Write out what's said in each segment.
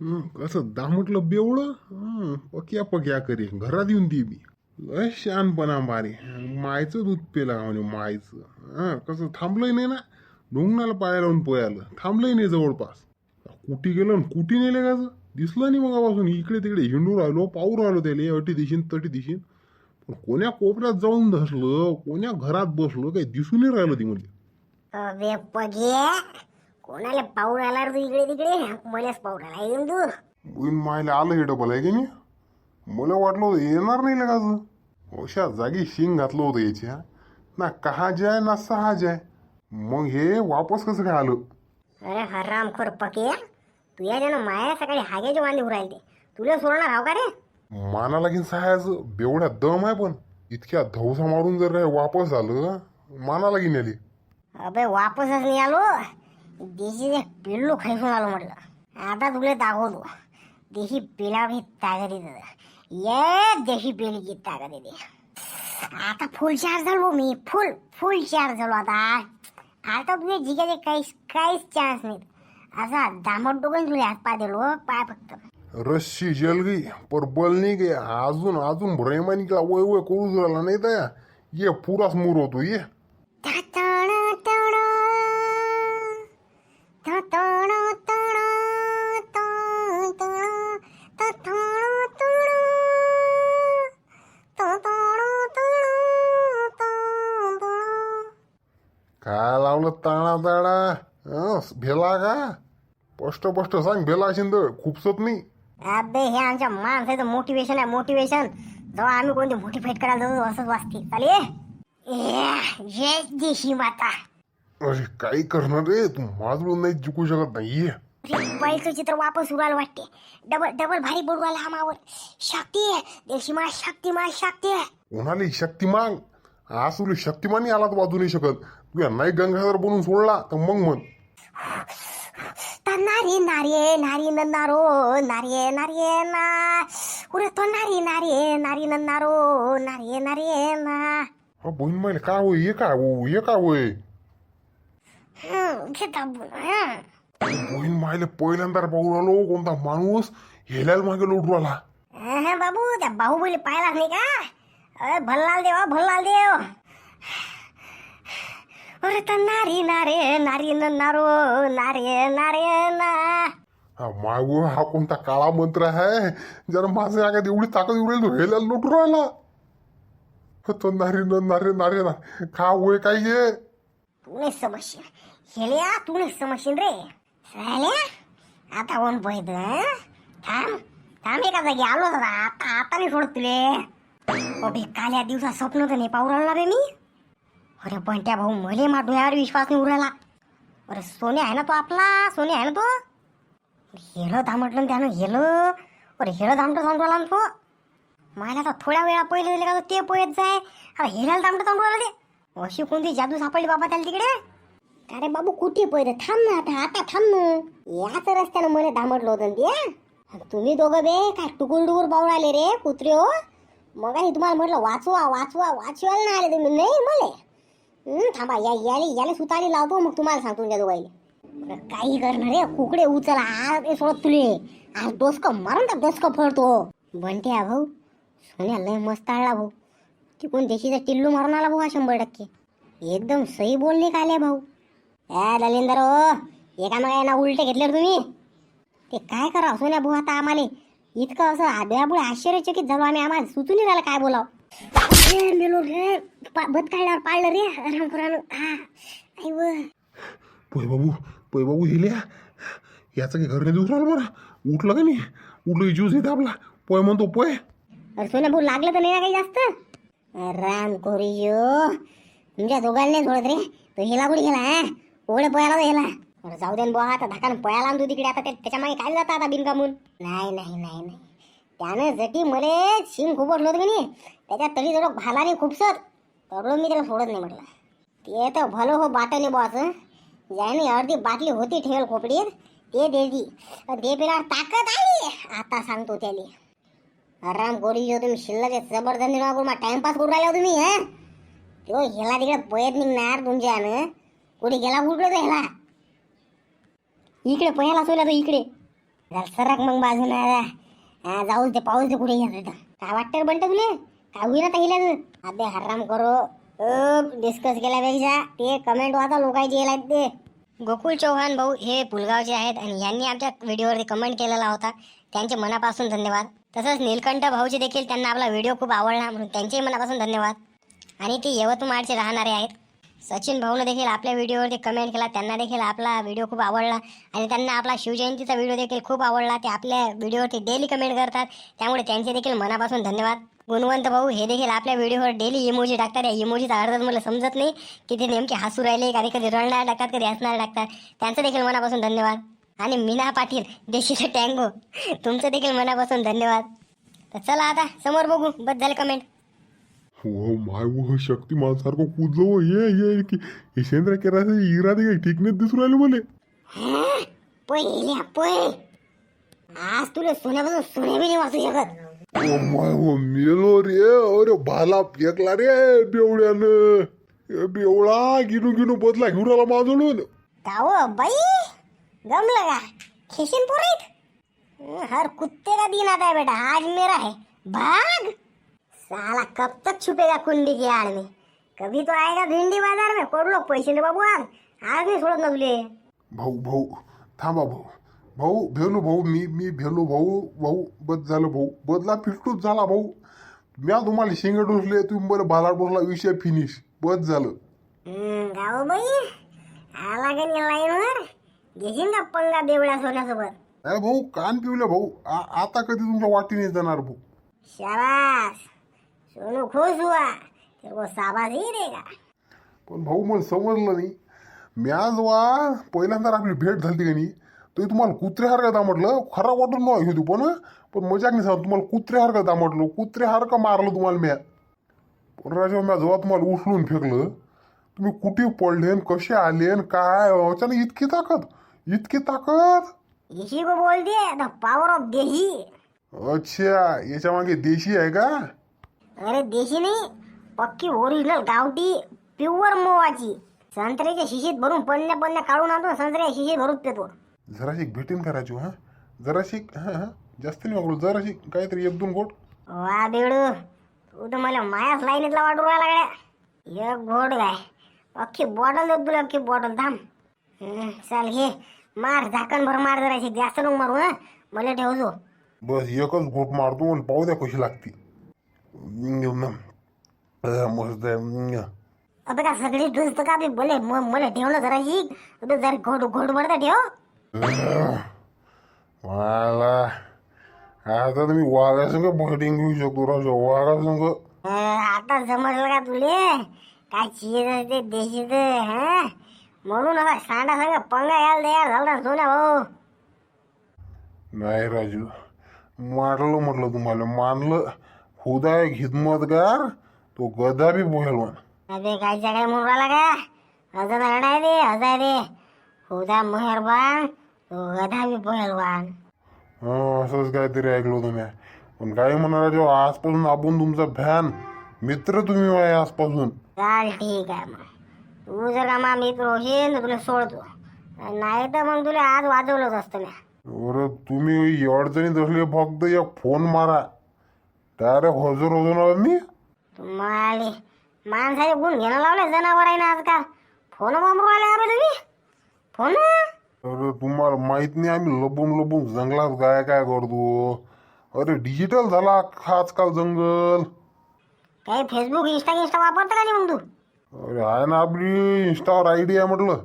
कसं दामटलं बेवळं पक्या पक्या करी घरात येऊन ती बी लय शहाणपणा मारे मायचं दूध पेला म्हणजे मायचं कसं थांबलंय नाही ना डोंगणाला पाया लावून पोयालं थांबलंय नाही जवळपास कुठी गेलं आणि कुठी नेले का दिसलं नाही मगापासून इकडे तिकडे हिंडू राहिलो पाहू राहिलो त्याले अटी दिशीन तटी दिशीन पण कोण्या कोपऱ्यात जाऊन धसलं कोण्या घरात बसलो काही दिसून नाही राहिलं ती म्हणजे अबे पगे कोणाला पाऊड आला रे तू इकडे तिकडे मलाच पाऊड आला येऊन तू बुईन मायला आलं हे डबल आहे की नाही मला वाटलं होतं येणार नाही लगाच अशा जागी शिंग घातलं होतं याच्या ना कहा जाय ना सहा जाय मग हे वापस कसं काय आलं अरे हरामखोर पके तुझ्या जण माया सकाळी हाग्याचे वांदे उरायले तुला सोडणार हाव का रे माना लागेल सहायचं बेवढ्या दम आहे पण इतक्या धवसा मारून जर काय वापस आलं माना लागेल आली अबे वापसच नाही आलो देशी पिल्लू खायसून आलो म्हटलं आता तुला दाखवतो देशी पिलाची ताकद येते ये देशी पिलीची ताकद येते आता फुल चार्ज झालो मी फुल चार्ज झालो आता तुझ्या जिगाचे काहीच चान्स नाहीत असा दामट डोकं तुला हात पाय दिलो पाय फक्त रस्सी जल गई पर बल नहीं गया अजून भ्रमानी का वय वय करूच राहिला नाही तर ये पुराच मूर होतो ये काय लावलं ताणा ताणा भेला का स्पष्ट सांग भेला असेल तर खूपसत नाही अबे हे आमच्या माणसाचं मोटिवेशन आहे मोटिवेशन जेव्हा आम्ही कोणती मोठी फाईट करायला जातो असंच वाचते चाले जय देशी माता अरे काही करणार रे तू माझं नाही जिंकू शकत नाही बाईचं चित्र वापस उरायला वाटते डबल भारी बोलू आला आमावर शक्ती देशी मा शक्ती कोणाला शक्ती माग आसुली शक्तिमानी आला तर वाजू नाही शकत तुझ्या नाही गंगाधर बनून सोडला तर मग म्हण नारी नारी नन्नारो नारी ना उरे तो नारी नन्नारो नारी ना बहीण माहिती काय होय हे काय होय घेता बहीण माहिले पहिल्यांदा पाहून आलो कोणता माणूस हेल्याला मागे लोटू आला बाबू त्या बाहुबली पाहिला नाही का भल्लाल देव अरे तर नारी नन्नारो नारे ना मागू हा कोणता काळा मंत्र आहे जरा माझ्या आगात एवढी ताकद एवढी तो हेल्याला लोटू राहिला तो नारी ना का होय काय ये तू नाही समजशील हेल्या तू नाही समजशील रे साल्या आता कोण पहित थांब एका जागी आलो होता आता नाही सोडत तुले अबे काल्या दिवसात स्वप्न तर नाही पाहू राहिला रे मी अरे बंट्या भाऊ मले मा डोळ्यावर विश्वास नाही उरायला अरे सोने आहे ना तो आपला सोने आहे ना तो हेलं थांबटलं त्यानं हेलं थांबटं थांबवला ना तो मला तर थोड्या वेळा पहिले दिले का ते पोयत जाय अरे हेल्याला थांबटं थांबवला ते अशी कोणती जादू सापडली बाबा त्याला तिकडे अरे बाबू कुठे पहिले थांब ना आता थांब ना याच रस्त्यानं मला थांबटलं होतं ते तुम्ही दोघं बे काय टुकूर पाहून आले रे कुत्रे हो मग तुम्हाला म्हटलं वाचवायला नाही आले तुम्ही नाही मले थांबा याले सुतारी लावतो मग तुम्हाला सांगतो त्या दोघायले काही करणार रे कुकडे उचला आज सोडत तुले आज डोसकं मारून का डोसकं फळतो बंट्या भाऊ सोन्या लय मस्त आला भाऊ तिकून देशीचा टिल्लू मारून आला भाऊ 100% एकदम सही बोलणे काले भाऊ दलिंदर हो एका मग ना उलटे घेतले तुम्ही ते काय करा सोन्या भाऊ आता आम्हाला इतकं असं आदळापुढे आश्चर्यचकित झालो आम्ही आम्हाला सुचून राहिला काय बोलाव मेलो रे बद काढल्यावर पाळलं रे रामपुरानं पोय बाबू हिल्या याचं काही घर नाही दुसरा बरं उठलं का नाही उठलं ज्यूस येते आपला पोय म्हणतो पोय अरे सोन्या भाऊ लागलं तर नाही ना काही जास्त राम कोरियो तुमच्या दोघांना नाही सोडत रे तो हिला कुठे गेला ओढे पोयाला तो हिला अरे जाऊ दे बुवा आता धाकान पोयाला आणतो तिकडे आता त्याच्या मागे काय जातं आता बिनकामून नाही त्यानं जटी मले शिंग खूप उठलं होतं की नाही त्याच्या तरी जवळ भाला नाही खूपसर तडून मी त्याला सोडत नाही म्हटलं ते तर भलं हो बाटने बॉस ज्याने अर्धी बाटली होती ठेवल खोपडीत ते देदी ते पिला ताकद आली आता सांगतो त्याले आराम गोरी जो तुम्ही शिल्लक जबरदस्ती करून मग टाइमपास करून राहिला तुम्ही तो ह्याला तिकडे पयत निघणार तुमच्यानं कुठे गेला कुठे तो ह्याला इकडे पयाला सोयला तो इकडे सरक मग बाजूला जाऊ ते पाऊस दे कुठे येत काय वाटतं बंट तुले काय होईना हिला अबे हराम करो डिस्कस केल्यापेक्षा ते कमेंट वाचा लोकांची येला ते गोकुळ चव्हाण भाऊ हे पुलगावचे आहेत आणि यांनी आमच्या व्हिडिओवरती कमेंट केलेला होता त्यांचे मनापासून धन्यवाद. तसंच नीलकंठ भाऊजी देखील त्यांना आपला व्हिडिओ खूप आवडला म्हणून त्यांचेही मनापासून धन्यवाद. आणि ते यवतमाळचे राहणारे आहेत. सचिन भाऊने देखील आपल्या व्हिडिओवरती कमेंट केला त्यांना देखील आपला व्हिडिओ खूप आवडला आणि त्यांना आपला शिवजयंतीचा व्हिडिओ देखील खूप आवडला. ते आपल्या व्हिडिओवरती डेली कमेंट करतात त्यामुळे त्यांचे देखील मनापासून धन्यवाद. गुणवंत भाऊ हे देखील आपल्या व्हिडिओवर डेली इमोजी टाकतात. या इमोजीचा अर्थ मला समजत नाही की ते नेमके हसू राहिले कधी कधी रडणार टाकतात कधी हसणार टाकतात. त्यांचं देखील मनापासून धन्यवाद. आणि मीना पाटील देशीचं टँगो तुमचं देखील मनापासून धन्यवाद. तर चला आता समोर बघू बस झालं कमेंट. हो माय वो शक्तिमान सारखं कुजव ये की हे शेंद्रा केराचं इरा दे ठीक नाही दिसू राहिलं मले. पै आज तुला सोन्यापासून सोने बी नाही वाचू शकत. ओ माय वो मेलो रे अरे भाला फेकला रे बेवड्यानं. बेवळा गिनू गिनू बदला घेऊन आला माझळून. का हो बाई गमलं का खिशीन पुरीत हर कुत्ते का दिन आता है बेटा आज मेरा है भाग साला कब तक छुपेगा कुंडी की आड़ में कभी तो आएगा भिंडी बाजार में कोड लोग पैसे ले बाबू आज नहीं छोड़त ना तुले. भाऊ भाऊ थांबा भाऊ भाऊ भेलो भाऊ मी भेलो भाऊ बद झालं भाऊ बदला फिटूच झाला भाऊ. म्या तुम्हाला शेंग डोसले तुम्ही बरं बाला डोसला विषय फिनिश बद झालं. गाव बाई आला का नाही लाईनवर घेशील का पंगा बेवड्या सोन्यासोबत. अरे भाऊ कान पिवले भाऊ आता कधी तुमच्या वाटीने जाणार भाऊ. शाबास सोनू खुश हुआ तेरे को शाबाश ही देगा. पण भाऊ मला समजलं नाही म्या जेव्हा पहिल्यांदा आपली भेट झाली का नाही तर तुम्हाला कुत्रेहार का दामटलं खरा वाटून नाही हे तू पण मजाक नाही सांग तुम्हाला कुत्रेहार का दामटलं कुत्रेहार का मारलं तुम्हाला म्या. पण राजा म्या जेव्हा तुम्हाला उचलून फेकलं तुम्ही कुठे पडले कसे आले काय अचानक इतकी ताकद. इसी को बोल दिए द पावर ऑफ देही. अच्छा याच्या मागे देशी आहे का. अरे देशी नाही पक्की ओरिजिनल गावठी प्युअर मोवाची संत्र्याच्या शिशीत भरून पन्न्या काढून आणतो संत्र्याच्या शिशीत भरून पेतो. जराशी भेटीन करायचो हा जराशी हा जास्त नाही वापरू जराशी काहीतरी 1-2 घोट. वा बेडू तू तर मला मायाच लाईनीतला वाटू राहिला लागल्या. एक घोट काय अख्खी बॉटल देत तुला अख्खी बॉटल थांब. चाल घे मार झाकण भर मार जराशी जास्त नको मारू हा मला ठेवतो. बस एकच घोट मारतो आणि पाहू द्या कशी लागती. मस्त अबे का सगळी डोस का बी बोले मला ठेवलं जराशी जरा घोट भरता ठेव. मला आता तुम्ही वाघासंग बॉटिंग घेऊ शकतो राजा वाघासंग. आता समजलं का तुले काय चीज असते देशीच हा म्हणून आता सांडा सांगा पंगा यायला तयार झाला सोन्या भाऊ. नाही राजू मारलं म्हटलं तुम्हाला मानलं खुदा एक हिदमतगार तो गदा बी बोलवान. अबे कायच्या काय म्हणून राहिला का हजर हडाय दे हजाय दे खुदा मेहरबान तो गधा बी पहलवान. असंच काहीतरी ऐकलं तुम्ही पण काही म्हणा राजू आजपासून आपण तुमचा फॅन मित्र तुम्ही आहे आजपासून. चाल ठीक आहे मग तू जर का मा मित्र होशील तर तुला सोडतो नाही तर मग तुला आज वाजवलंच असतं मी. बरं तुम्ही अडचणीत असले फक्त एक फोन मारा डायरेक्ट हजर होतो ना मी. तुम्हाला माणसाचे गुण घेणं लावले जनावर आहे ना आजकाल फोन वापरू आले अरे तुम्ही फोन. अरे तुम्हाला माहित नाही आम्ही लपून जंगलात काय करतो. अरे डिजिटल झाला आजकाल जंगल. काही फेसबुक इंस्टा वापरता का नाही मग तू. अरे आहे ना आपली इंस्टावर आयडी आहे म्हटलं.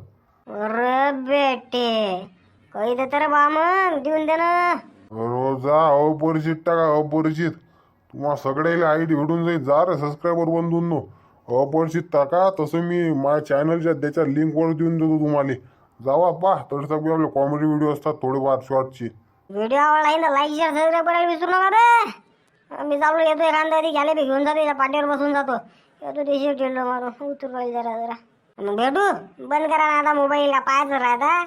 अरे बेटे काही देत रे बा मग देऊन दे ना. रोज जा अपरिचित टाका अपरिचित तुम्हाला सगळ्याला आयडी भेटून जाईल. जा रे सबस्क्रायबर बनवून नो अपरिचित टाका तसं मी माझ्या चॅनलच्या त्याच्या लिंकवर देऊन देतो तुम्हाला. जावा पा तसं आपले कॉमेडी व्हिडिओ असतात थोडेफार शॉर्टची. व्हिडिओ आवडला ना लाईक शेअर सबस्क्राईब करायला विसरू नका रे. मी चाललो येतो एखादा घ्यायला बी घेऊन जातो पाठीवर बसून जातो येतो देशी टेंडो मारून उतरू जरा मग भेटू बंद करा ना आता मोबाईल पाहायचं राहता.